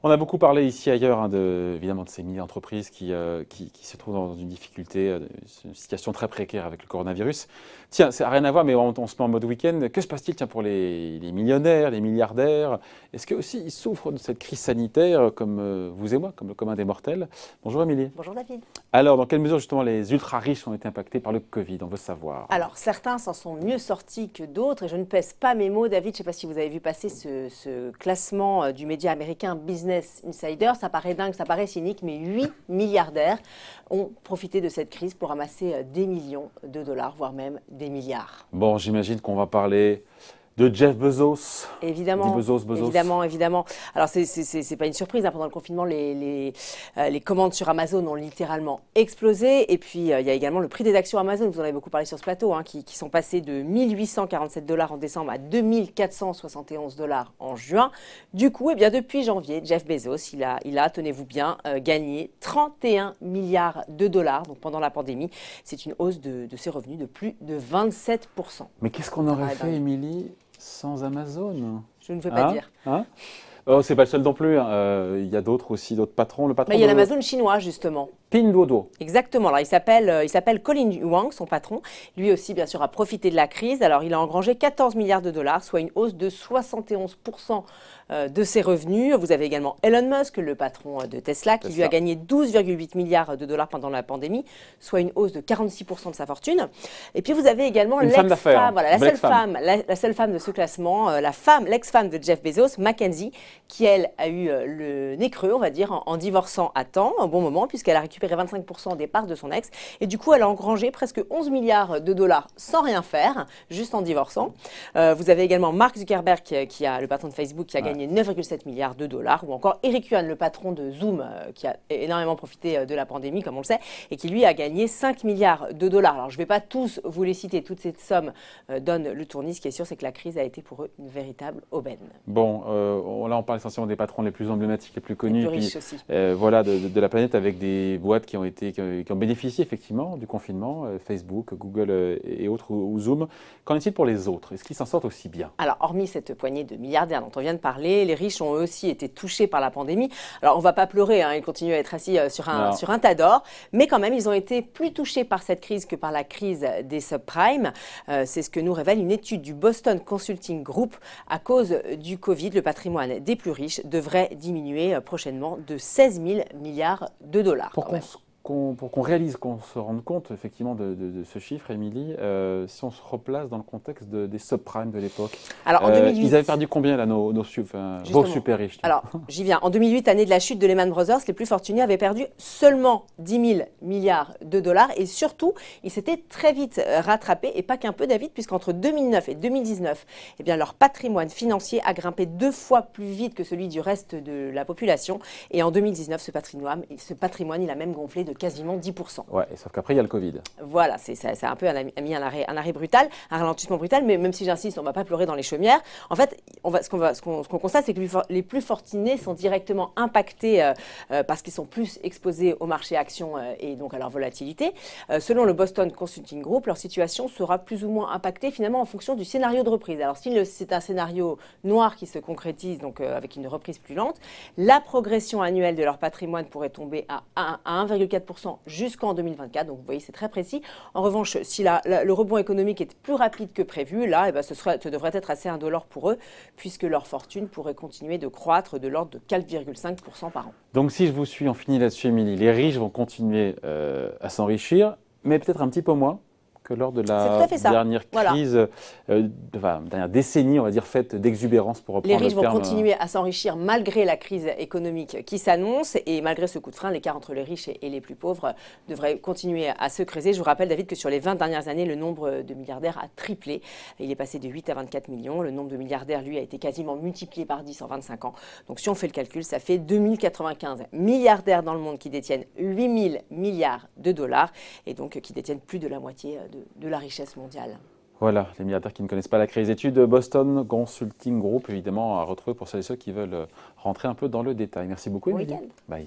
On a beaucoup parlé ici ailleurs, évidemment, de ces milliers d'entreprises qui se trouvent dans une difficulté, une situation très précaire avec le coronavirus. Tiens, ça n'a rien à voir, mais on se met en mode week-end. Que se passe-t-il pour les millionnaires, les milliardaires? Est-ce qu'eux aussi ils souffrent de cette crise sanitaire comme vous et moi, comme le commun des mortels? Bonjour Émilie. Bonjour David. Alors, dans quelle mesure justement les ultra-riches ont été impactés par le Covid? On veut savoir. Alors, certains s'en sont mieux sortis que d'autres, et je ne pèse pas mes mots, David. Je ne sais pas si vous avez vu passer ce classement du média américain Business Insider. Ça paraît dingue, ça paraît cynique, mais 8 milliardaires ont profité de cette crise pour amasser des millions de dollars, voire même des milliards. Bon, j'imagine qu'on va parler de Jeff Bezos. Évidemment, Bezos. évidemment. Alors, c'est pas une surprise. Pendant le confinement, les commandes sur Amazon ont littéralement explosé. Et puis, il y a également le prix des actions Amazon, vous en avez beaucoup parlé sur ce plateau, qui sont passés de 1 847 $ en décembre à 2 471 $ en juin. Du coup, depuis janvier, Jeff Bezos, il a tenez-vous bien, gagné 31 milliards de dollars. Donc, pendant la pandémie, c'est une hausse de ses revenus de plus de 27%. Mais qu'est-ce qu'on aurait fait, Émilie, sans Amazon? Je ne veux pas dire. Oh, c'est pas le seul non plus. Il y a d'autres aussi, d'autres patrons. Le patron il y a l'Amazon chinois, justement. Pinduoduo. Exactement. Alors, il s'appelle Colin Huang, son patron. Lui aussi, bien sûr, a profité de la crise. Alors, il a engrangé 14 milliards de dollars, soit une hausse de 71% de ses revenus. Vous avez également Elon Musk, le patron de Tesla, qui lui a gagné 12,8 milliards de dollars pendant la pandémie, soit une hausse de 46% de sa fortune. Et puis, vous avez également l'ex-femme, voilà, la seule femme de ce classement, l'ex-femme de Jeff Bezos, Mackenzie, qui, elle, a eu le nez creux, on va dire, en divorçant à temps, un bon moment, puisqu'elle a récupéré 25% des parts de son ex. Et du coup, elle a engrangé presque 11 milliards de dollars sans rien faire, juste en divorçant. Vous avez également Mark Zuckerberg, le patron de Facebook, qui a gagné 9,7 milliards de dollars, ou encore Eric Yuan, le patron de Zoom, qui a énormément profité de la pandémie, comme on le sait, et qui, lui, a gagné 5 milliards de dollars. Alors, je ne vais pas tous vous les citer, toutes ces sommes donnent le tournis. Ce qui est sûr, c'est que la crise a été pour eux une véritable aubaine. Bon, là, on parle essentiellement des patrons les plus emblématiques, les plus connus, les plus riches aussi. Voilà, de la planète, avec des boîtes qui ont bénéficié effectivement du confinement, Facebook, Google et autres, ou Zoom. Qu'en est-il pour les autres? Est-ce qu'ils s'en sortent aussi bien? Alors, hormis cette poignée de milliardaires dont on vient de parler, les riches ont eux aussi été touchés par la pandémie. Alors, on ne va pas pleurer, ils continuent à être assis sur un tas d'or, mais quand même, ils ont été plus touchés par cette crise que par la crise des subprimes. C'est ce que nous révèle une étude du Boston Consulting Group. À cause du Covid, le patrimoine des plus riches devrait diminuer prochainement de 16 000 milliards de dollars. Pour qu'on réalise, qu'on se rende compte effectivement de ce chiffre, Émilie, si on se replace dans le contexte des subprimes de l'époque. Alors en 2008, ils avaient perdu combien là, vos super riches? Alors j'y viens. En 2008, année de la chute de Lehman Brothers, les plus fortunés avaient perdu seulement 10 000 milliards de dollars, et surtout, ils s'étaient très vite rattrapés, et pas qu'un peu, David, puisqu'entre 2009 et 2019, leur patrimoine financier a grimpé 2 fois plus vite que celui du reste de la population, et en 2019, ce patrimoine, il a même gonflé de quasiment 10%. Ouais, sauf qu'après, il y a le Covid. Voilà, ça a un peu mis un arrêt brutal, un ralentissement brutal, mais même si j'insiste, on ne va pas pleurer dans les chaumières. En fait, ce qu'on constate, c'est que les plus fortunés sont directement impactés parce qu'ils sont plus exposés au marché actions et donc à leur volatilité. Selon le Boston Consulting Group, leur situation sera plus ou moins impactée finalement en fonction du scénario de reprise. Alors, si c'est un scénario noir qui se concrétise, donc avec une reprise plus lente, la progression annuelle de leur patrimoine pourrait tomber à 1,4% jusqu'en 2024, donc vous voyez, c'est très précis. En revanche, si le rebond économique est plus rapide que prévu, là, ce devrait être assez indolore pour eux, puisque leur fortune pourrait continuer de croître de l'ordre de 4,5% par an. Donc si je vous suis, on finit là-dessus, Émilie, les riches vont continuer à s'enrichir, mais peut-être un petit peu moins que lors de la dernière crise, dernière décennie, on va dire, faite d'exubérance, pour reprendre le terme. Les riches vont continuer à s'enrichir malgré la crise économique qui s'annonce, et malgré ce coup de frein, l'écart entre les riches et les plus pauvres devrait continuer à se creuser. Je vous rappelle, David, que sur les 20 dernières années, le nombre de milliardaires a triplé. Il est passé de 8 à 24 millions. Le nombre de milliardaires, lui, a été quasiment multiplié par 10 en 25 ans. Donc si on fait le calcul, ça fait 2095 milliardaires dans le monde qui détiennent 8 000 milliards de dollars, et donc qui détiennent plus de la moitié de la richesse mondiale. Voilà, les milliardaires qui ne connaissent pas la crise. Étude de Boston Consulting Group, évidemment, à retrouver pour celles et ceux qui veulent rentrer un peu dans le détail. Merci beaucoup, Émilie. Bon week-end. Bye.